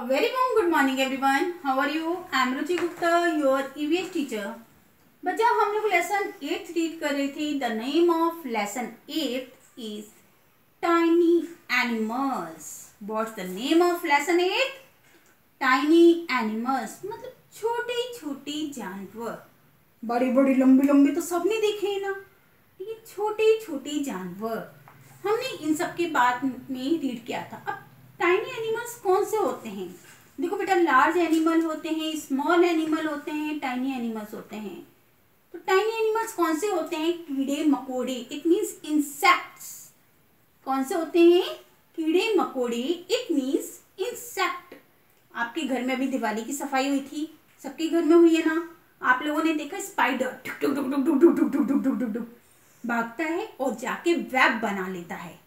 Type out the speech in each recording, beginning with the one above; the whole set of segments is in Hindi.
very warm good morning everyone. How are you? I am Ruchi Gupta, your EVS teacher. बच्चा हम लोग लेसन 8 रीड कर रहे थे. The name of lesson 8 is tiny animals. What's the name of lesson 8? Tiny animals मतलब छोटे छोटे जानवर. बड़ी बड़ी लंबी लंबी तो सबने देखे है ना, लेकिन छोटे छोटे जानवर हमने इन सब के बाद में रीड किया था. अब टाइनी एनिमल्स कौन से होते हैं? देखो बेटा, लार्ज एनिमल होते हैं, स्मॉल एनिमल होते हैं, टाइनी एनिमल्स होते हैं. तो टाइनी एनिमल्स कौन से होते हैं? कीड़े मकोड़े. It means insects. कौन से होते हैं? कीड़े मकोड़े. It means insect. आपके घर में अभी दिवाली की सफाई हुई थी, सबके घर में हुई है ना. आप लोगों ने देखा स्पाइडर टुक टुक टुक टुक टुक टुक टुक टुक टुक टुक टुक भागता है और जाके वेब बना लेता है.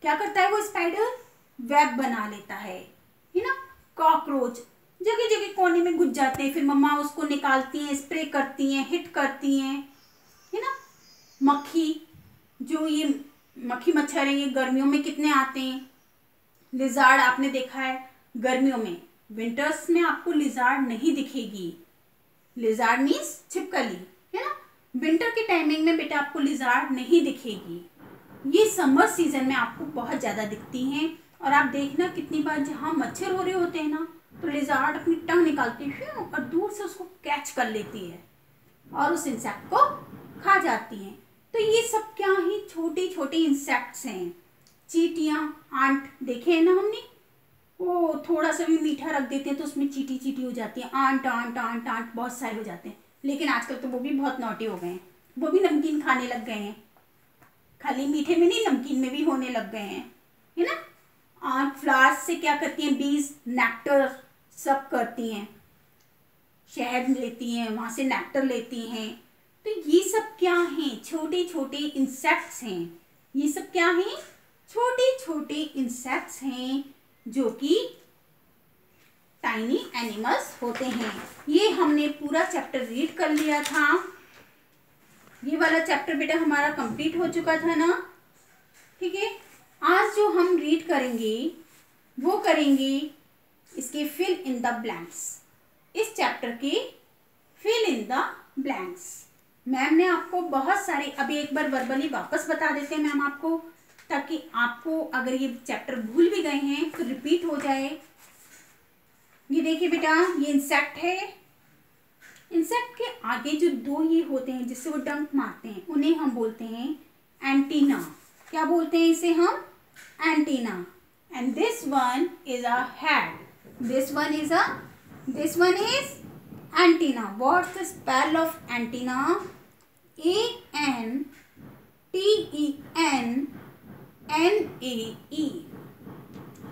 क्या करता है वो स्पाइडर? वेब बना लेता है ना. कॉकरोच जगह जगह कोने में घुस जाते हैं, फिर मम्मा उसको निकालती हैं, स्प्रे करती हैं, हिट करती हैं, है ना. मक्खी, जो ये मक्खी मच्छर है, ये गर्मियों में कितने आते हैं. लिजार्ड आपने देखा है गर्मियों में. विंटर्स में आपको लिजार्ड नहीं दिखेगी. लिजार्ड मीन्स छिपकली, है ना. विंटर के टाइमिंग में बेटा आपको लिजार्ड नहीं दिखेगी. ये समर सीजन में आपको बहुत ज़्यादा दिखती हैं. और आप देखना कितनी बार जहाँ मच्छर हो रहे होते हैं ना, तो लिजार्ड अपनी टंग निकालती है और दूर से उसको कैच कर लेती है और उस इंसेक्ट को खा जाती हैं. तो ये सब क्या है? छोटे छोटे इंसेक्ट्स हैं. चींटियाँ, आंट देखे हैं ना हमने. वो थोड़ा सा भी मीठा रख देते हैं तो उसमें चींटी चींटी हो जाती है. आंट आंट आंट आंट बहुत सारे हो जाते हैं. लेकिन आजकल तो वो भी बहुत नॉटी हो गए हैं. वो भी नमकीन खाने लग गए हैं. खाली मीठे में नहीं, नमकीन में भी होने लग गए हैं, है ना. और फ्लावर्स से क्या करती हैं? बीज, नेक्टर सब करती हैं. शहद लेती हैं, वहाँ से नेक्टर लेती हैं. तो ये सब क्या हैं? छोटे छोटे इंसेक्ट्स हैं. ये सब क्या हैं? छोटे छोटे इंसेक्ट्स हैं जो कि टाइनी एनिमल्स होते हैं. ये हमने पूरा चैप्टर रीड कर लिया था. ये वाला चैप्टर बेटा हमारा कंप्लीट हो चुका था ना. ठीक है. आज जो हम रीड करेंगे वो करेंगे इसके फिल इन द ब्लैंक्स. इस चैप्टर के fill in the blanks ma'am ने आपको बहुत सारे, अभी एक बार वर्बली वापस बता देते हैं मैम आपको, ताकि आपको अगर ये चैप्टर भूल भी गए हैं तो रिपीट हो जाए. ये देखिए बेटा, ये इंसेक्ट है. इंसेक्ट के आगे जो दो ये होते हैं जिससे वो डंक मारते हैं, उन्हें हम बोलते हैं एंटीना. क्या बोलते हैं इसे हम? Antenna. And this one is a head. This one is antenna. What's the spell of antenna? ANTENNAE.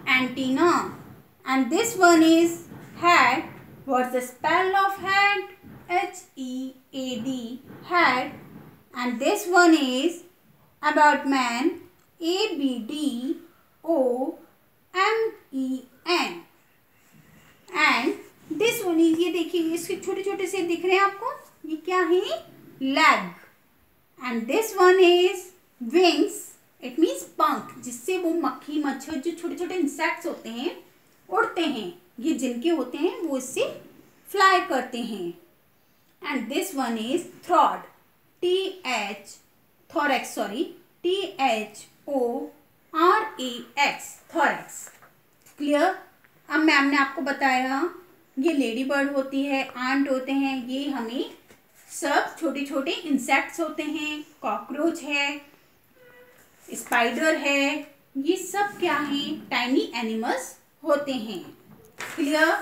Antenna. And this one is head. What's the spell of head? HEAD. Head. And this one is abdomen. ABDOMEN. And this one is, ये देखिए इसके छोटे छोटे से दिख रहे हैं आपको, ये क्या है? leg. And this one is wings. It means पंख, जिससे वो मक्खी मच्छर जो छोटे छोटे इंसेक्ट्स होते हैं उड़ते हैं. ये जिनके होते हैं वो इससे फ्लाई करते हैं. एंड दिस वन इज थ्रॉड. थोरैक्स. थोरैक्स. क्लियर. अब मैम ने आपको बताया ये लेडी बर्ड होती है, आंट होते हैं, ये हमें सब छोटे छोटे इंसेक्ट्स होते हैं. कॉकरोच है, स्पाइडर है, ये सब क्या है? टाइनी एनिमल्स होते हैं. क्लियर.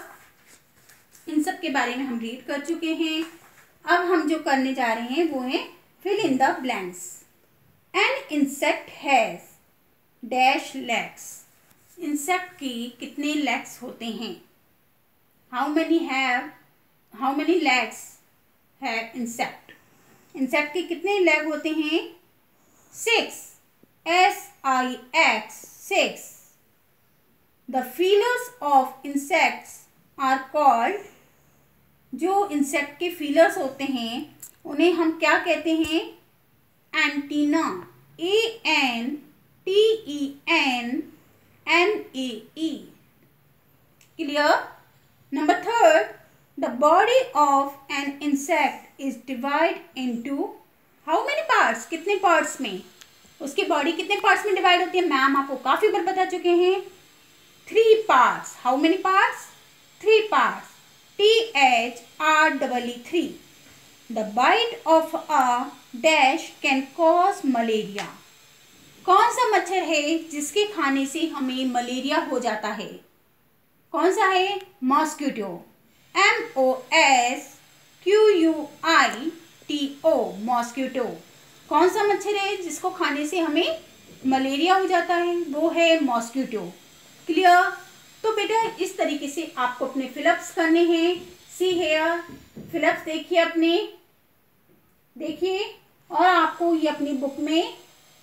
इन सब के बारे में हम रीड कर चुके हैं. अब हम जो करने जा रहे हैं वो है fill in the blanks. An insect has dash legs. Insect की कितने लेग्स होते हैं? हाउ मेनी लेग्स है इंसेक्ट? इंसेक्ट के कितने लेग होते हैं? 6. SIX. 6. The feelers of insects are called. जो इंसेक्ट के फीलर्स होते हैं उन्हें हम क्या कहते हैं? Antenna. ANTENNAE. Clear. Number third, the body of an insect is divide into how many parts, कितने पार्ट्स में उसकी बॉडी कितने पार्ट्स में डिवाइड होती है। मैम आपको काफी बार बता चुके हैं, 3 parts. How many parts, 3 parts. THREE 3। The bite of a dash can cause malaria. कौन सा मच्छर है जिसके खाने से हमें मलेरिया हो जाता है, कौन सा है, मॉस्किटो। MOSQUITO mosquito. कौन सा मच्छर है जिसको खाने से हमें मलेरिया हो जाता है, वो है मॉस्किटो। क्लियर। तो बेटा इस तरीके से आपको अपने फिलअप्स करने हैं। सी हेयर, फिलअप्स देखिए अपने, देखिए, और आपको ये अपनी बुक में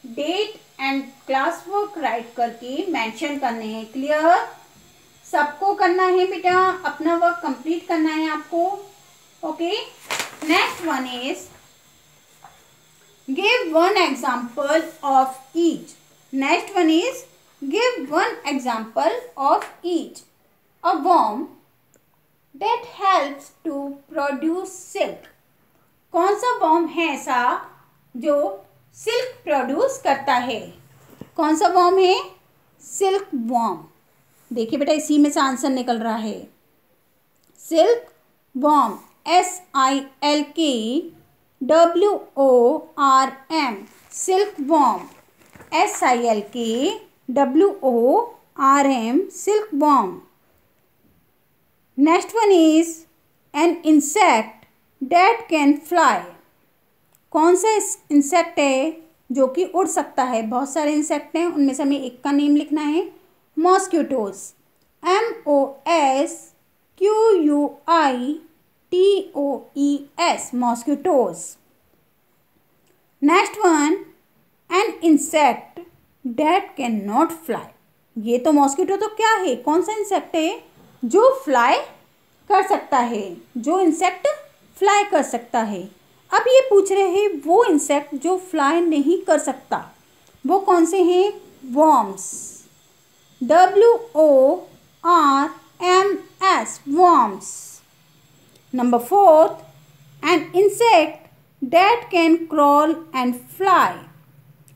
date and class work write करके मेंशन करने हैं। क्लियर। सबको करना है बेटा, अपना वर्क कंप्लीट करना है आपको। Okay. Next one is give one example of each. Next one is give one example of each. A worm that helps to produce silk. कौन सा वर्म है ऐसा जो सिल्क प्रोड्यूस करता है, कौन सा वर्म है, सिल्क वर्म। देखिए बेटा इसी में से आंसर निकल रहा है, silk worm, SILKWORM, silk worm, SILKWORM, silk worm. Next one is an insect that can fly. कौन सा इंसेक्ट है जो कि उड़ सकता है, बहुत सारे इंसेक्ट हैं, उनमें से हमें एक का नेम लिखना है, mosquitoes. MOSQUITOES mosquitoes. Next one, an insect that can not fly. ये तो मॉस्किटो तो क्या है, कौन सा इंसेक्ट है जो फ्लाई कर सकता है, जो इंसेक्ट फ्लाई कर सकता है। अब ये पूछ रहे हैं वो इंसेक्ट जो फ्लाई नहीं कर सकता, वो कौन से हैं, worms, WORMS, worms. Number 4, an insect that can crawl and fly.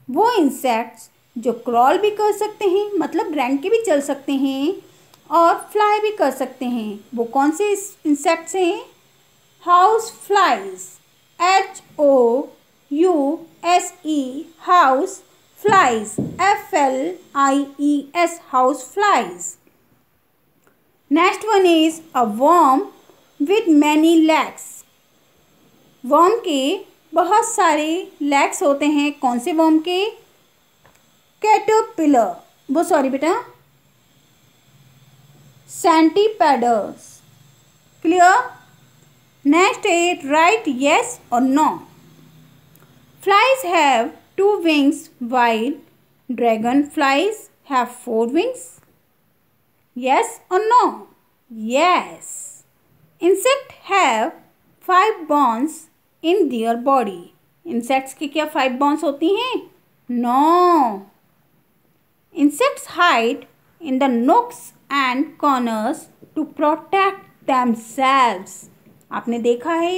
वो इंसेक्ट्स जो क्रॉल भी कर सकते हैं, मतलब रैंक के भी चल सकते हैं, और फ्लाई भी कर सकते हैं, वो कौन से इंसेक्ट्स हैं, house flies, HOUSE, house flies, FLIES, house flies. Next one is a worm with many legs. Worm के बहुत सारे लेग्स होते हैं, कौन से वर्म के, कैटरपिलर, वो सॉरी बेटा centipedes. Clear. Next is right yes और no. Flies have 2 wings while dragonflies have 4 wings. Yes or no? Yes. Insects have 5 bones in their body. Insects की क्या 5 bones होती हैं? No. Insects hide in the nooks and corners to protect themselves. आपने देखा है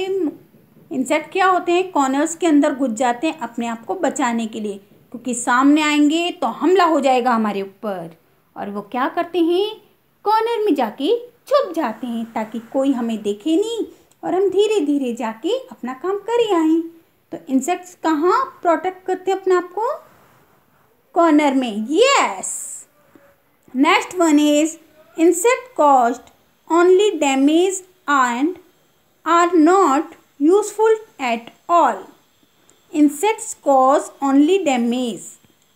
इंसेक्ट क्या होते हैं, कॉर्नर्स के अंदर घुस जाते हैं अपने आप को बचाने के लिए, क्योंकि सामने आएंगे तो हमला हो जाएगा हमारे ऊपर, और वो क्या करते हैं, कॉर्नर में जाके छुप जाते हैं ताकि कोई हमें देखे नहीं और हम धीरे धीरे जाके अपना काम कर ही आएँ। तो इंसेक्ट्स कहाँ प्रोटेक्ट करते हैं अपने आप को, कॉर्नर में। Yes. Next one is insect caused only damage and are not useful at all. Insects cause only damage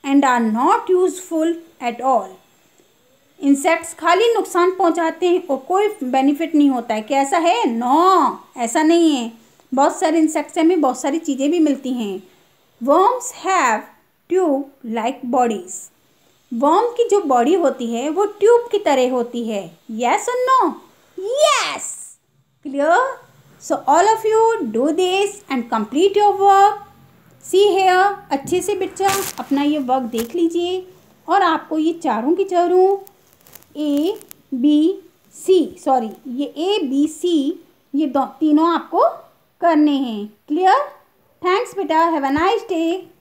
and are not useful at all. Insects खाली नुकसान पहुंचाते हैं और कोई बेनिफिट नहीं होता है। क्या ऐसा है? नो, ऐसा नहीं है। बहुत सारे इंसेक्ट्स में बहुत सारी चीज़ें भी मिलती हैं। Worms have tube like bodies. Worm की जो बॉडी होती है वो ट्यूब की तरह होती है। Yes or no? Yes. Clear? So all of you do this and complete your work. See here, अच्छे से बच्चा अपना ये वर्क देख लीजिए, और आपको ये चारों की चारों A, B, सॉरी ये ABC ये तीनों आपको करने हैं। क्लियर? थैंक्स बेटा, हैव अ नाइस डे।